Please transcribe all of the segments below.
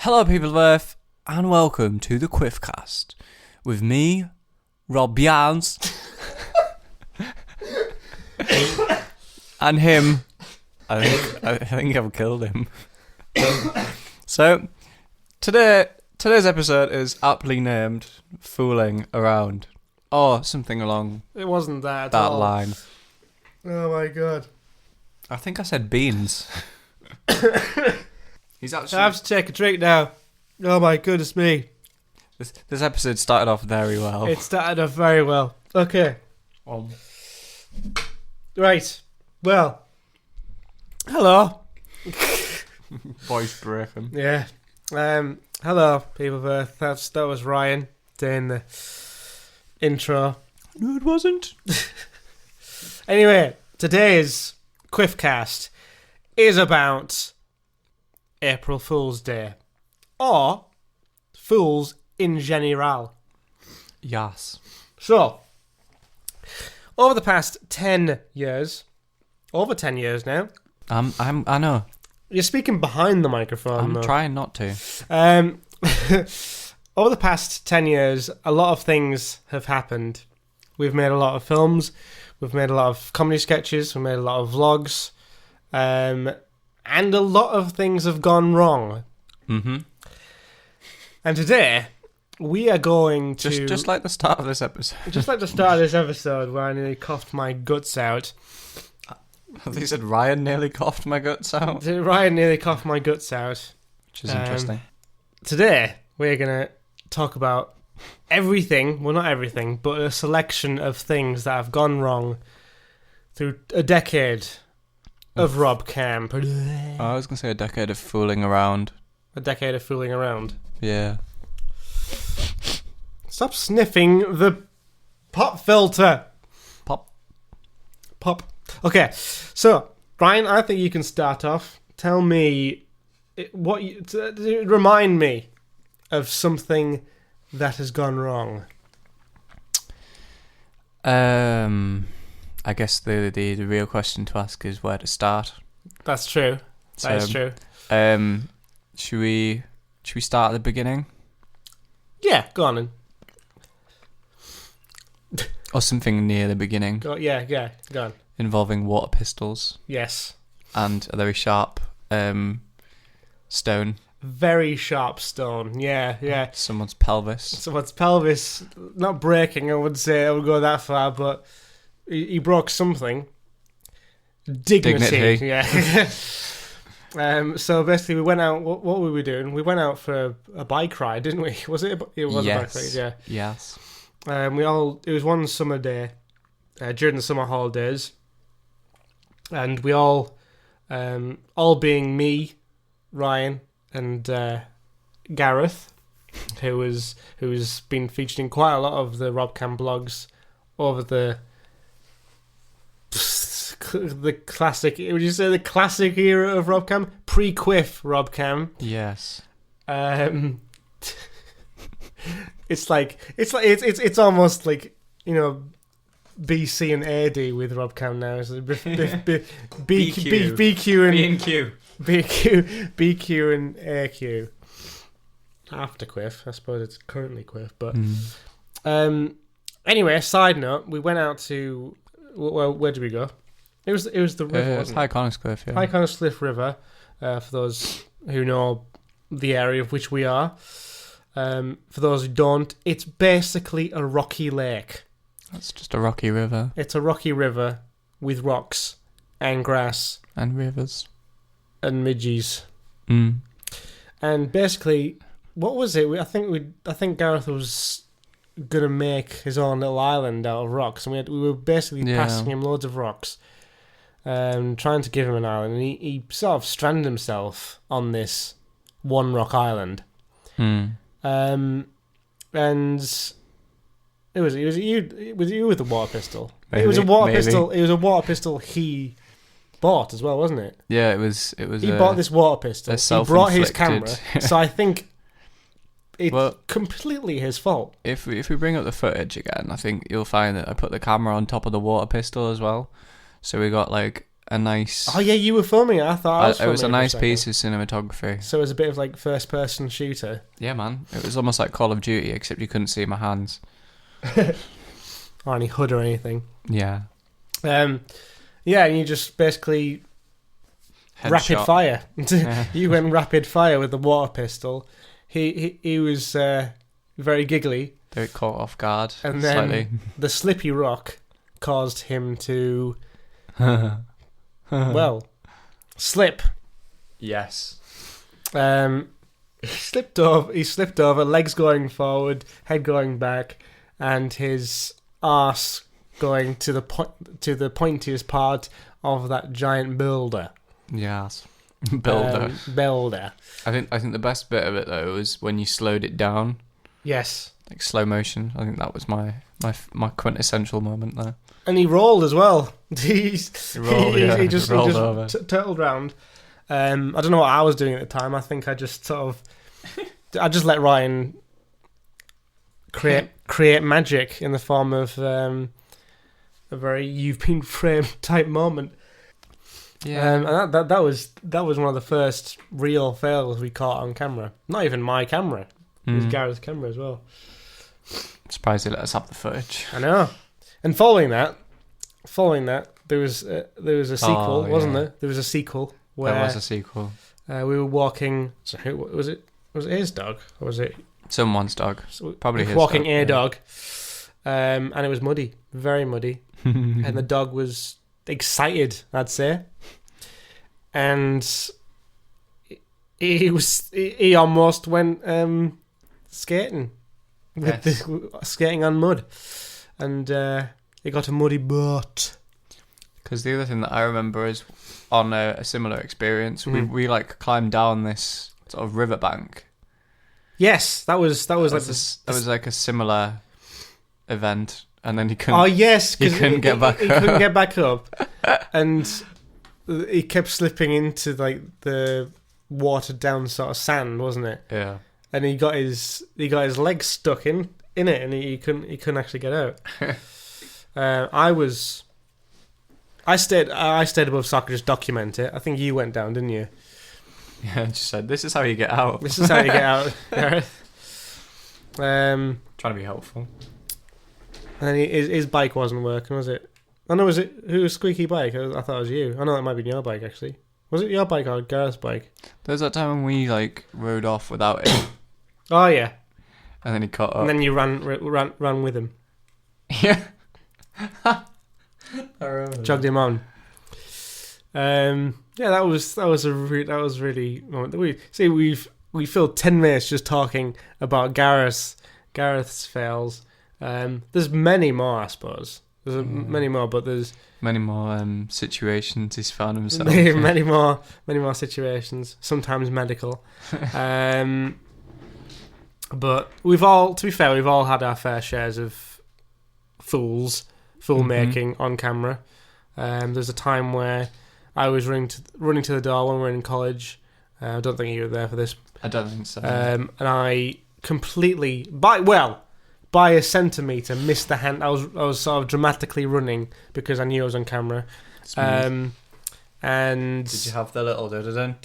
Hello, people of Earth, and welcome to the Quiffcast with me, Rob Yarns, and him. I think I've killed him. So, today's episode is aptly named "Fooling Around," or something along It wasn't that at that all. line. Oh my god. I think I said beans. He's actually. I have to take a drink now. Oh my goodness me. This episode started off very well. It started off very well. Okay. Right. Well. Hello. Voice breaking. Yeah. Hello, people of Earth. That was Ryan doing the intro. No, it wasn't. Anyway, today's Quiffcast is about April Fool's Day. Or fools in general. Yes. So, over the past 10 years, over 10 years now. I know. You're speaking behind the microphone, I'm though. trying not to. Over the past 10 years, a lot of things have happened. We've made a lot of films, we've made a lot of comedy sketches, we've made a lot of vlogs, and a lot of things have gone wrong. Mm-hmm. And today, we are going to... Just like the start of this episode. Just like the start of this episode where I nearly coughed my guts out. They said Ryan nearly coughed my guts out. Ryan nearly coughed my guts out. Which is interesting. Today, we're going to talk about everything, well not everything, but a selection of things that have gone wrong through a decade of Rob Camp. I was going to say a decade of fooling around. A decade of fooling around. Yeah. Stop sniffing the pop filter. Pop. Okay, so, Brian, I think you can start off. Tell me, remind me of something that has gone wrong. I guess the real question to ask is where to start. That's true. That is true. Should we start at the beginning? Yeah, go on then. Or something near the beginning. Go on. Involving water pistols Yes. and a very sharp stone. Very sharp stone. Yeah. Someone's pelvis. Someone's pelvis, not breaking, I would say, I would go that far, but he broke something. Dignity. Yeah. So basically we went out, what were we doing? We went out for a bike ride, didn't we? Was it? It was a bike ride, yeah. Yes. It was one summer day, during the summer holidays, and we all being me, Ryan, and Gareth, who's been featured in quite a lot of the Robcam blogs over the classic. Would you say the classic era of Robcam? Pre-Quiff Robcam. Yes. It's almost like, you know, BC and AD with Robcam now. It's BQ and BQ and AQ. After Quiff, I suppose it's currently Quiff, but anyway. Side note: we went out to where did we go? It was the river. It's High Coniscliffe, yeah. High Coniscliffe River. For those who know the area of which we are. For those who don't, it's basically a rocky lake. That's just a rocky river. It's a rocky river with rocks and grass And rivers. and midges. Mm. And basically, what was it? I think Gareth was gonna make his own little island out of rocks, and we were basically passing him loads of rocks, trying to give him an island, and he sort of stranded himself on this one rock island. Mm. And it was you with the water pistol. Maybe, it was a water maybe. pistol. It was a water pistol he bought as well, wasn't it? Yeah, it was. He bought this water pistol. He brought his camera, so I think it's completely his fault. If we bring up the footage again, I think you'll find that I put the camera on top of the water pistol as well. So we got like a nice. Oh yeah, you were filming it. I thought I was It was a filming nice for piece of cinematography. So it was a bit of like first-person shooter. Yeah, man. It was almost like Call of Duty, except you couldn't see my hands. Or any HUD or anything. Yeah. Yeah, and you just basically rapid Headshot. fire. Yeah. You went rapid fire with the water pistol. He was very giggly, They were caught off guard and then slightly. the slippy rock caused him to slip. Yes. He slipped over, legs going forward, head going back, and his arse going to the pointiest part of that giant boulder. Yes. Builder. Boulder. I think the best bit of it though was when you slowed it down, Yes. like slow motion. I think that was my quintessential moment there. And he rolled as well. He just rolled over. turtled round. I don't know what I was doing at the time. I think I just I just let Ryan create magic in the form of a very "you've been framed" type moment. Yeah, and that was one of the first real fails we caught on camera. Not even my camera; it was Gareth's camera as well. Surprised they let us have the footage. I know. And following that, there was a sequel, wasn't there? There was a sequel where There was a sequel. we were walking. So who was it? Was it his dog or was it Someone's dog. Probably his walking dog, a dog? And it was muddy, very muddy, and the dog was excited, I'd say, and he almost went skating skating on mud, and he got a muddy butt. Because the other thing that I remember is on a similar experience, we like climbed down this sort of riverbank. Yes, that was That was like a similar event, and then he couldn't. Oh yes, he couldn't get back. He couldn't get back up, and he kept slipping into like the watered down sort of sand, wasn't it? Yeah. And he got his legs stuck in it, and he couldn't actually get out. I stayed above so I could just document it. I think you went down, didn't you? Yeah, just said this is how you get out. This is how you get out, Gareth. Trying to be helpful. And then his bike wasn't working, was it? Oh no, was it who was squeaky bike? I thought it was you. I know it might be your bike actually. Was it your bike or Gareth's bike? There was that time when we like rode off without it, Oh yeah. and then he caught up. And then you ran with him, Yeah. I remember. jogged him on. Yeah, that was really. We filled 10 minutes just talking about Gareth's fails. There's many more, I suppose. There's many more, but there's many more situations he's found himself. many more situations. Sometimes medical. But to be fair, we've all had our fair shares of fool making on camera. There's a time where I was running to the door when we were in college. I don't think you were there for this. I don't think so. And I completely, by a centimetre, missed the hand. I was sort of dramatically running because I knew I was on camera. And did you have the little dun?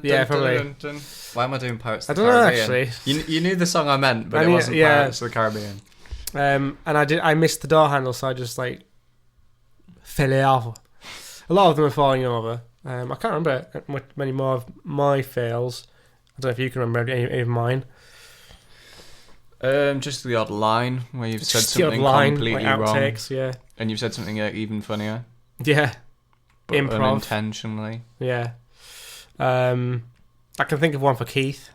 Yeah, probably. Dun? Why am I doing Pirates of I the don't know Caribbean? actually. You knew the song I meant, but it wasn't Pirates of the Caribbean. And I missed the door handle, so I just like fell over. A lot of them are falling over. I can't remember many more of my fails. I don't know if you can remember any of mine. Just the odd line where you've said Just the odd something line, completely like wrong, outtakes, yeah, and you've said something even funnier, yeah, but improv, unintentionally. yeah. I can think of one for Keith.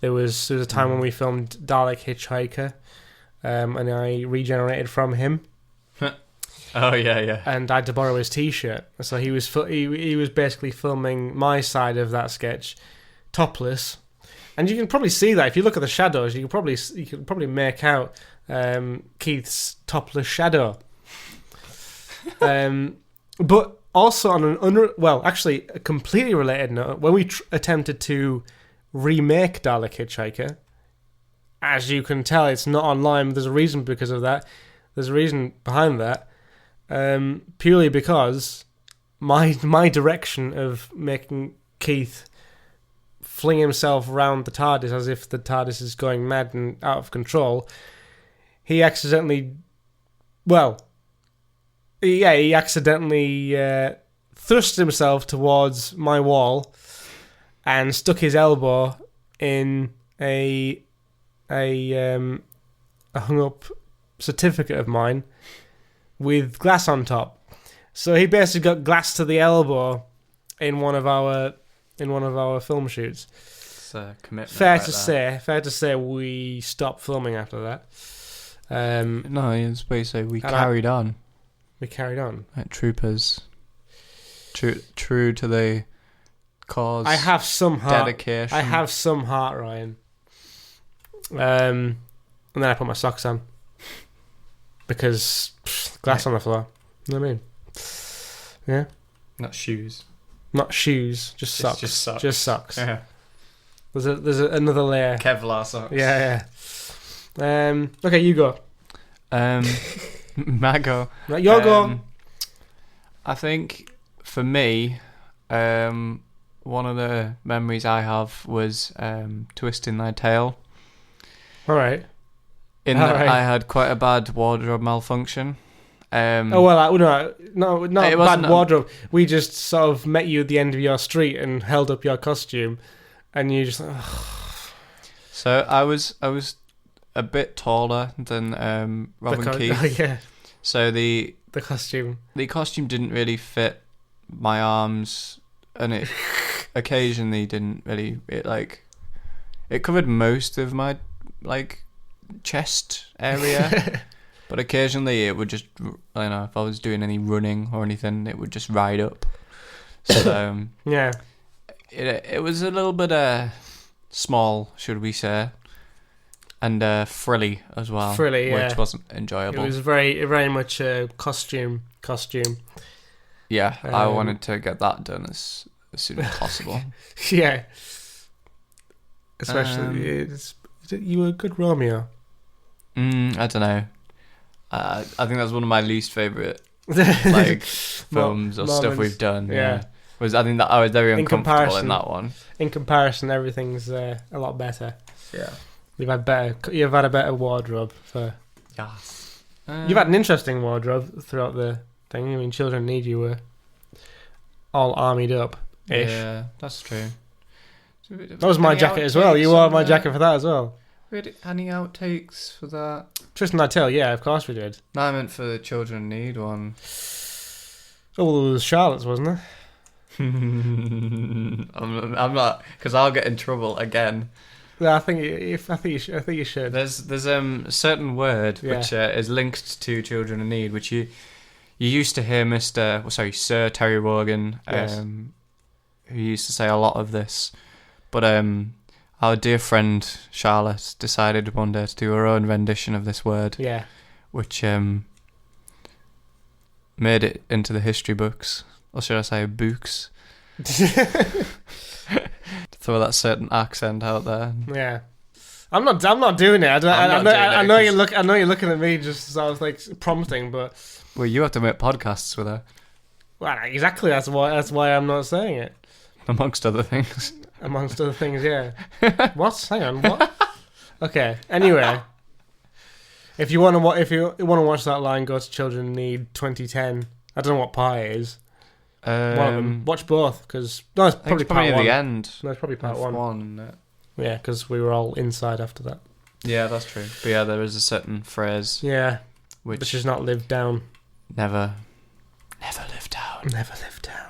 There was a time when we filmed Dalek Hitchhiker, and I regenerated from him. Oh yeah. And I had to borrow his T-shirt, so he was basically filming my side of that sketch, topless, and you can probably see that if you look at the shadows. You can probably make out Keith's topless shadow. But also on actually a completely related note, when we attempted to remake Dalek Hitchhiker, as you can tell, it's not online. There's a reason because of that. There's a reason behind that. purely because my direction of making Keith fling himself around the TARDIS as if the TARDIS is going mad and out of control, he accidentally thrust himself towards my wall and stuck his elbow in a hung up certificate of mine with glass on top. So he basically got glass to the elbow in one of our film shoots. It's a commitment. Fair to say, we stopped filming after that. No, it's what you say. We carried on. We carried on. Like troopers. True to the cause. I have some heart. Dedication. I have some heart, Ryan. And then I put my socks on because glass on the floor. You know what I mean? Yeah. Not shoes. Not shoes. Just socks. Just socks. Yeah. There's another layer. Kevlar socks. Yeah. Okay, you go. Mago. Right, your go. I think for me, one of the memories I have was twisting thy tail. All right. I had quite a bad wardrobe malfunction. No, not bad wardrobe. We just sort of met you at the end of your street and held up your costume, and you just. So I was a bit taller than Robin Keith. Oh, yeah. So the costume didn't really fit my arms, and it occasionally didn't really. It covered most of my chest area. But occasionally it would just, if I was doing any running or anything, it would just ride up. So yeah, it was a little bit small, should we say, and frilly as well. Frilly, yeah. Which wasn't enjoyable. It was very, very much a costume. Yeah, I wanted to get that done as soon as possible. Yeah, especially you were a good Romeo. I don't know. I think that's one of my least favourite films or stuff we've done. Yeah. I think that I was very uncomfortable in that one. In comparison, everything's a lot better. Yeah. You've had a better wardrobe for. Yes. You've had an interesting wardrobe throughout the thing. I mean, Children Need You were all armied up ish. Yeah, that's true. That was my jacket as well. You wore my jacket for that as well. We had any outtakes for that? Twisting That Tail, yeah, of course we did. No, I meant for the Children Need one. Oh, well, there was Charlotte's, wasn't there? I'm not, because I'll get in trouble again. Yeah, I think you should. There's a certain word which is linked to Children in Need, which you used to hear Sir Terry Wogan, who used to say a lot of this, but our dear friend Charlotte decided one day to do her own rendition of this word. Yeah. Which made it into the history books. Or should I say books? Throw that certain accent out there. Yeah. I'm not doing it. I know you're looking at me just as I was prompting, but well, you have to make podcasts with her. Well, exactly. That's why I'm not saying it. Amongst other things. Amongst other things, yeah. What? Hang on, what? Okay. Anyway, if you want to watch that line, go to Children Need 2010. I don't know what part it is. One of them. Watch both, because it's probably part one. The end. No, it's probably part one. Isn't it? Yeah, because we were all inside after that. Yeah, that's true. But yeah, there is a certain phrase. Yeah, which is not lived down. Never lived down. Never lived down.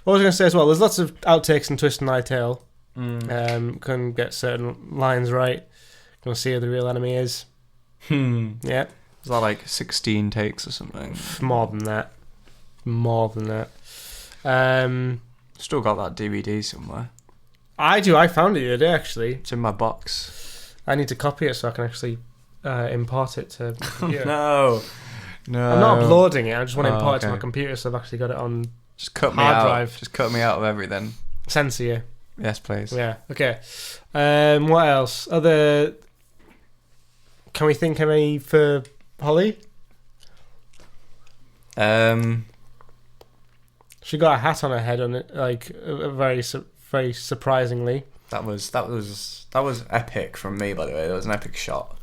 What was I going to say as well? There's lots of outtakes in Twist and Thy Tail. Can get certain lines right. Can see who the real enemy is. Yeah. Is that 16 takes or something? More than that. Still got that DVD somewhere. I do. I found it the other day, actually. It's in my box. I need to copy it so I can actually import it to. No. I'm not uploading it. I just want to import it to my computer, so I've actually got it on. Just cut me out. Drive. Just cut me out of everything. Censor you. Yes, please. Yeah. Okay. What else? Can we think of any for Holly? She got a hat on her head on it, like very surprisingly. That was epic from me, by the way. That was an epic shot.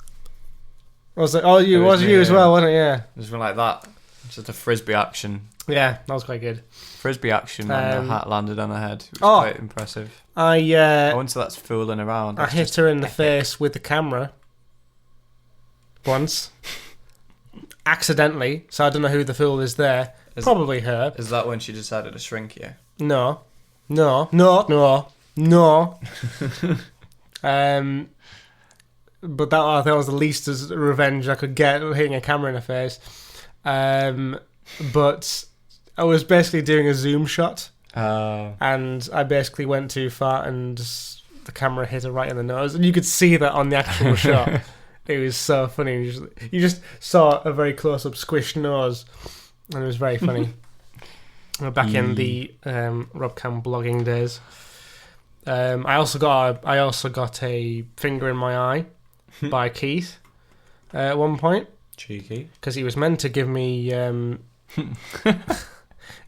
I was like, oh, you as well, wasn't it? Yeah. It was like that. Just a frisbee action. Yeah, that was quite good. Frisbee action and the hat landed on her head. It was quite impressive. I wouldn't say that's fooling around. I hit her in the face with the camera once. Accidentally, so I don't know who the fool is there. Probably her. Is that when she decided to shrink you? No. But that was the least as revenge I could get, hitting a camera in her face. But I was basically doing a zoom shot, and I basically went too far, and the camera hit her right in the nose, and you could see that on the actual shot. It was so funny. You just saw a very close-up squished nose, and it was very funny. Back in the Robcam blogging days, I also got a finger in my eye by Keith at one point. Cheeky, because he was meant to give me.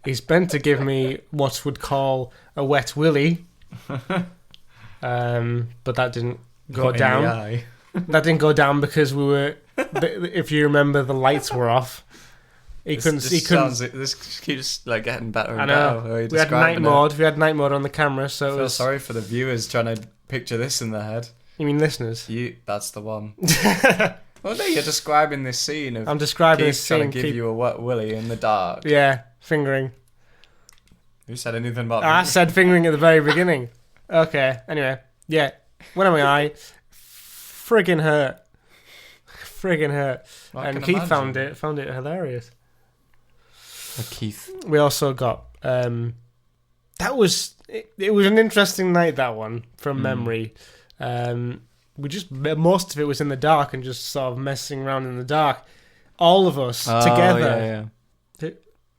He's meant to give me what would call a wet willy, but that didn't go down. That didn't go down because we were. If you remember, the lights were off. He couldn't. This keeps like getting better and better. We had night mode. We had night mode on the camera, so I feel sorry for the viewers trying to picture this in their head. You mean listeners? That's the one. Well, no, you're describing this scene of. I'm describing this scene. Trying to give you a wet willy in the dark. Yeah, fingering. Who said anything about? I said fingering at the very beginning. Okay. Anyway, yeah. Went on my eye. Friggin' hurt. And Keith found it hilarious. Keith. We also got it was an interesting night, that one, from memory. Most of it was in the dark and just sort of messing around in the dark. All of us together.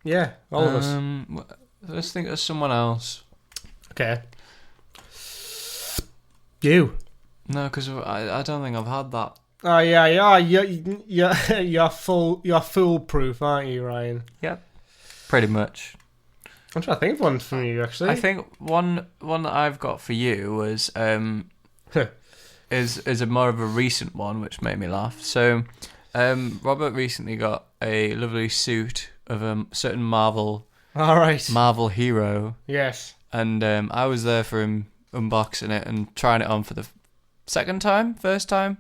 Yeah, all of us. Let's think of someone else. Okay. You. No, because I don't think I've had that. Oh yeah. You're foolproof, aren't you, Ryan? Yep. Pretty much. I'm trying to think of one from you, actually. I think one that I've got for you was is a more of a recent one, which made me laugh. So, Robert recently got a lovely suit of a certain Marvel hero. Yes. And I was there for him unboxing it and trying it on for the first time.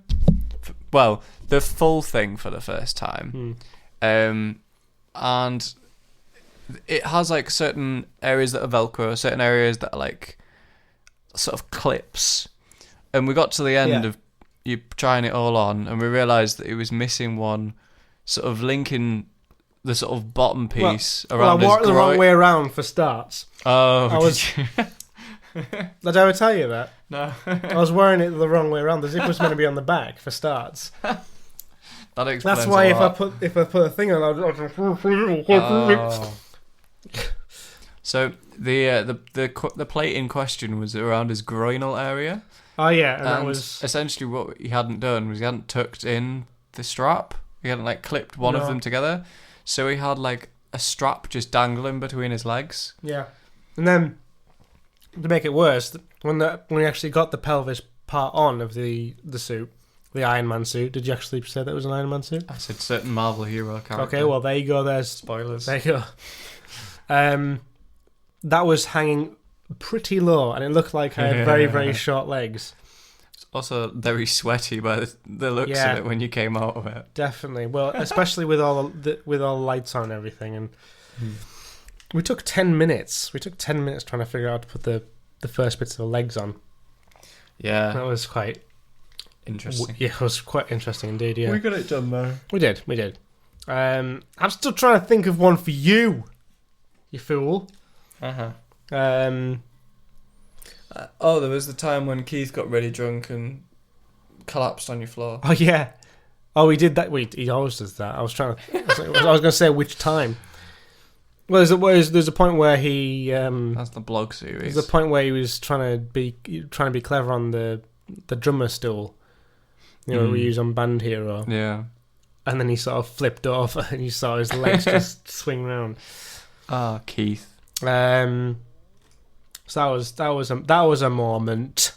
Well, the full thing for the first time. And it has like certain areas that are Velcro, certain areas that are like sort of clips. And we got to the end of you trying it all on, and we realised that it was missing one sort of linking the sort of bottom piece around his groin. I wore it the wrong way around for starts. Oh, Did I ever tell you that? No. I was wearing it the wrong way around. The zip was meant to be on the back for starts. That explains. That's why if I put a thing on, I'll. So the plate in question was around his groinal area. Oh yeah, and that was essentially what he hadn't done was he hadn't tucked in the strap. He hadn't like clipped one of them together, so he had like a strap just dangling between his legs. Yeah, and then to make it worse, when we actually got the pelvis part on of the suit, the Iron Man suit. Did you actually say that was an Iron Man suit? I said certain Marvel hero character. Okay, well there you go. There's spoilers. There you go. That was hanging pretty low, and it looked like I had very, very short legs. It's also very sweaty by the looks of it when you came out of it. Definitely. Well, especially with all the lights on and everything, and we took 10 minutes. We took 10 minutes trying to figure out how to put the first bits of the legs on. Yeah, that was quite interesting. Yeah, it was quite interesting indeed. Yeah, we got it done though. We did. I'm still trying to think of one for you. You fool. There was the time when Keith got really drunk and collapsed on your floor. Oh yeah. Oh, he did that. He always does that. I was trying to. I was going to say which time. Well, there's a point where he. That's the blog series. There's a point where he was trying to be clever on the drummer stool. You know, we use on Band Hero. Yeah. and then he sort of flipped over, and you saw his legs just swing round. Ah, Keith. So that was a moment.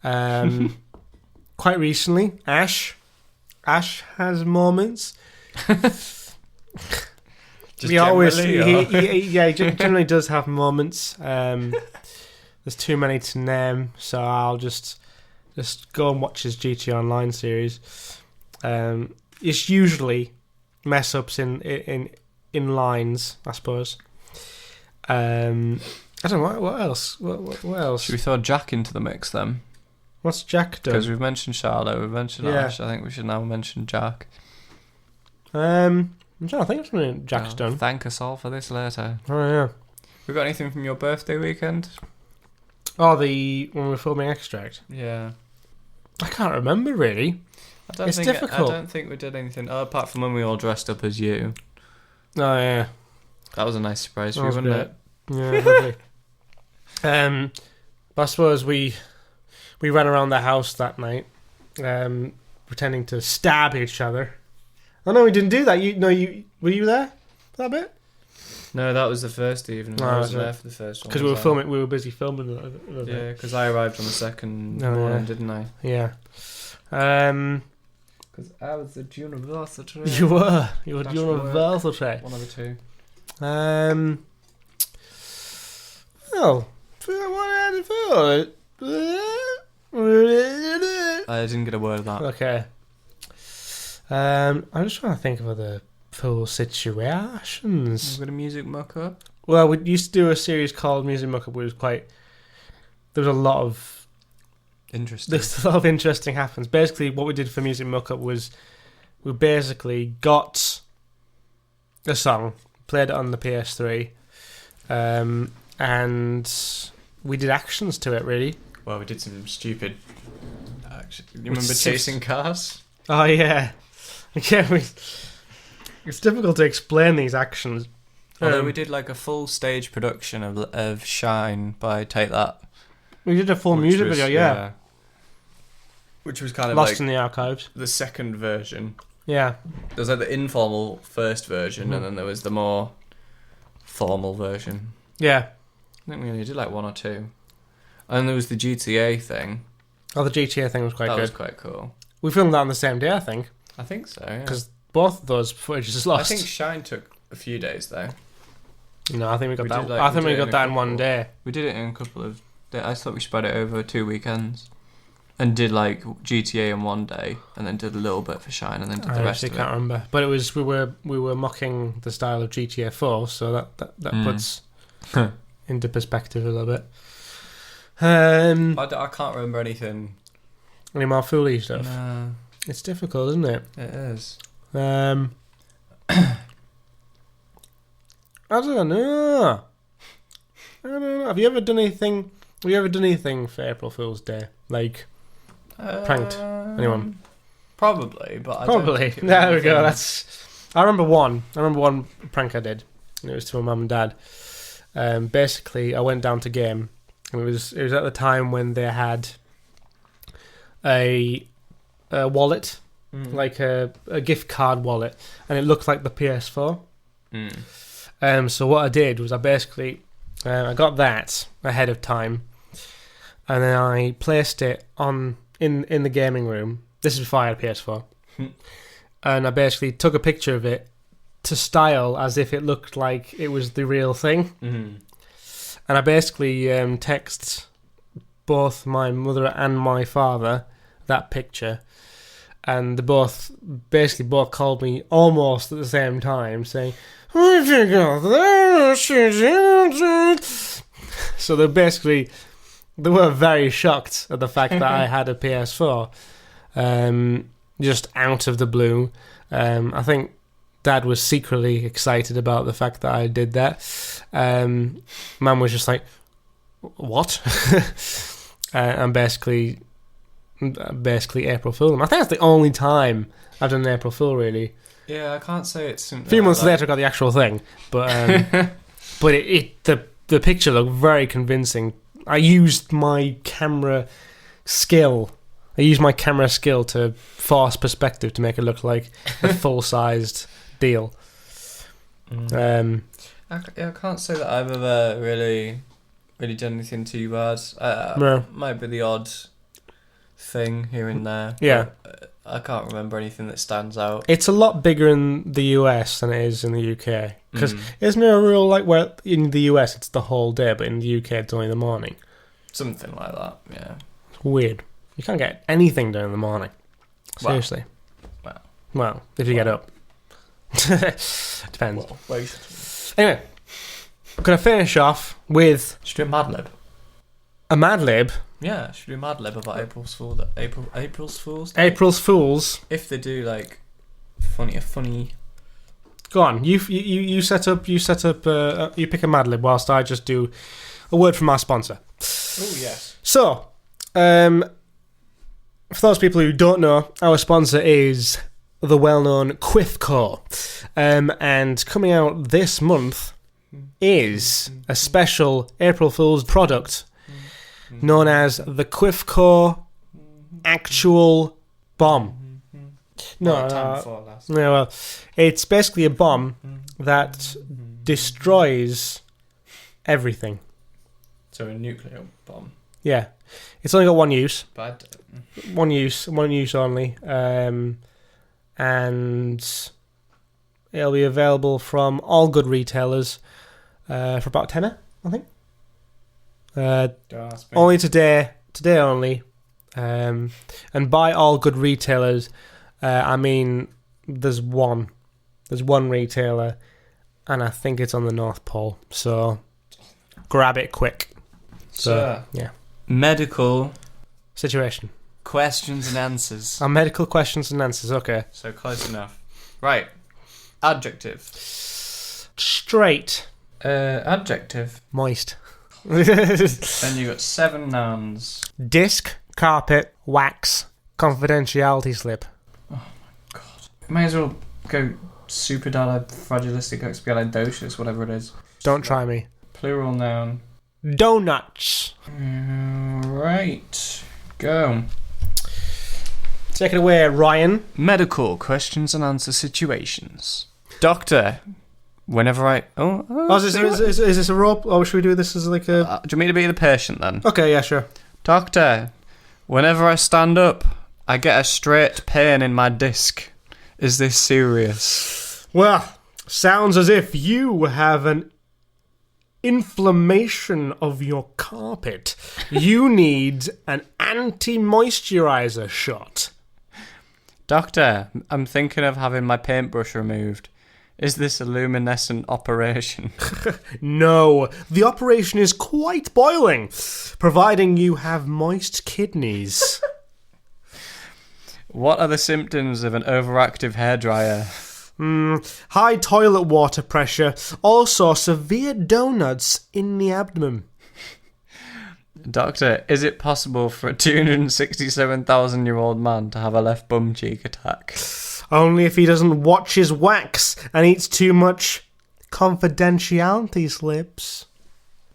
Quite recently, Ash has moments. He generally does have moments. There's too many to name, so I'll just go and watch his GT Online series. It's usually mess ups in lines, I suppose. I don't know what else. What else? Should we throw Jack into the mix then? What's Jack done? Because we've mentioned Charlotte, we've mentioned Ash. I think we should now mention Jack. I'm trying to think of something Jack's done. Thank us all for this later. Oh yeah. We got anything from your birthday weekend? Oh, when we were filming Extract. Yeah. I can't remember really. It's difficult. I don't think we did anything apart from when we all dressed up as you. Oh yeah. That was a nice surprise for you, wasn't it? Yeah, lovely. But I suppose we ran around the house that night, pretending to stab each other. Oh no, we didn't do that. Were you there for that bit? No, that was the first evening. I wasn't there for the first one. Because we were filming. We were busy filming. Yeah, because I arrived on the second morning, didn't I? Yeah. Because I was at university. You were at university. One of the two. Well, I didn't get a word of that. Okay. I'm just trying to think of other full situations. We've got a music mock-up. Well, we used to do a series called Music Mock-up, which was quite... There was a lot of... There's a lot of interesting happens. Basically, what we did for Music Mock-up was we basically got a song, played it on the PS3, and we did actions to it, really. Well, we did some stupid action. You remember chasing cars? Oh, yeah. Yeah, it's difficult to explain these actions. Although we did like a full stage production of Shine by Take That. We did a full music video, yeah. Which was kind of lost in the archives. The second version. Yeah. There was like the informal first version, and then there was the more formal version. Yeah. I think we only did like one or two. And there was the GTA thing. Oh, the GTA thing was quite good. That was quite cool. We filmed that on the same day, I think. I think so, yeah. Because both of those footages is lost. I think Shine took a few days, though. No, I think we got that. I think we got that in one day. We did it in a couple of days. I thought we spread it over 2 weekends. And did like GTA in one day, and then did a little bit for Shine, and then did the rest of it. I can't remember. But it was we were mocking the style of GTA 4, so that puts into perspective a little bit. I can't remember anything. Any more foolish stuff? No. It's difficult, isn't it? It is. I don't know. Have you ever done anything? Have you ever done anything for April Fool's Day? Like pranked anyone? Probably, but I probably. Don't think it was there we go. I remember one prank I did, and it was to my mum and dad. Basically, I went down to game, and it was at the time when they had a wallet, like a gift card wallet, and it looked like the PS4. So what I did was I basically I got that ahead of time, and then I placed it in the gaming room. This is before I had a PS4. And I basically took a picture of it to style as if it looked like it was the real thing. And I basically texted both my mother and my father that picture, and they both called me almost at the same time saying, "Where'd you go there?" So they were very shocked at the fact that I had a PS4, just out of the blue. I think Dad was secretly excited about the fact that I did that. Mum was just like, "What?" And basically April Fool. I think that's the only time I've done an April Fool, really. Yeah, I can't say it's... A few months later I got the actual thing, but the picture looked very convincing. I used my camera skill I use my camera skill to force perspective to make it look like a full-sized deal. I can't say that I've ever really done anything too bad. No. Might be the odd thing here and there. Yeah. I can't remember anything that stands out. It's a lot bigger in the US than it is in the UK. Because isn't there a rule like where in the US it's the whole day, but in the UK it's only the morning? Something like that, yeah. It's weird. You can't get anything done in the morning. Seriously. Well, if you get up. Depends. Well, anyway, I'm going to finish off with... Should we do a Mad Lib? A Mad Lib? Yeah, should we do a Mad Lib about April's Fool's Day? April's Fools. If they do, like, funny... Go on, you set up, you pick a Mad Lib whilst I just do a word from our sponsor. Oh, yes. So, for those people who don't know, our sponsor is the well-known Quifco. And coming out this month is a special April Fool's product known as the Quifco Actual Bomb. Well, it's basically a bomb that destroys everything. So a nuclear bomb. Yeah. It's only got one use. Bad. One use only. And it'll be available from all good retailers for about tenner, I think. Only today only. And by all good retailers, I mean there's one retailer, and I think it's on the North Pole. So grab it quick. So yeah. Medical situation. Questions and answers. Medical questions and answers, okay. So close enough. Right. Adjective. Straight. Adjective. Moist. Then you got 7 nouns. Disc, carpet, wax, confidentiality slip. Oh my god. May as well go superfragilisticexpialidocious, whatever it is. Don't try me. Plural noun. Donuts. Right. Go. Take it away, Ryan. Medical questions and answer situations. Doctor, whenever I... is this a rope? Or should we do this as like a... do you want me to be the patient then? Okay, yeah, sure. Doctor, whenever I stand up, I get a straight pain in my disc. Is this serious? Well, sounds as if you have an inflammation of your carpet. You need an anti-moisturizer shot. Doctor, I'm thinking of having my paintbrush removed. Is this a luminescent operation? No, the operation is quite boiling, providing you have moist kidneys. What are the symptoms of an overactive hairdryer? High toilet water pressure, also severe donuts in the abdomen. Doctor, is it possible for a 267,000-year-old man to have a left bum cheek attack? Only if he doesn't watch his wax and eats too much confidentiality slips.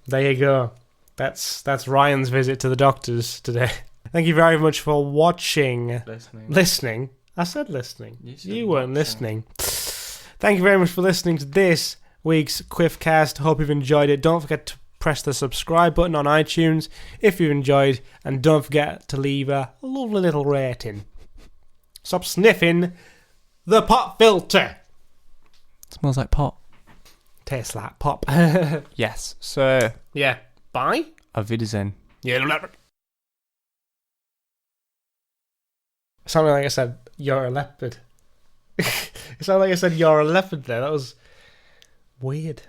There you go. That's Ryan's visit to the doctors today. Thank you very much for watching. Listening. I said listening. You weren't listening. Thank you very much for listening to this week's Quiffcast. Hope you've enjoyed it. Don't forget to press the subscribe button on iTunes if you've enjoyed, and don't forget to leave a lovely little rating. Stop sniffing the pop filter. Smells like pop. Tastes like pop. Yes. So, yeah. Bye. Auf Wiedersehen. Yeah, leopard. Something like I said, you're a leopard. It sounded like I said you're a leopard there. That was weird.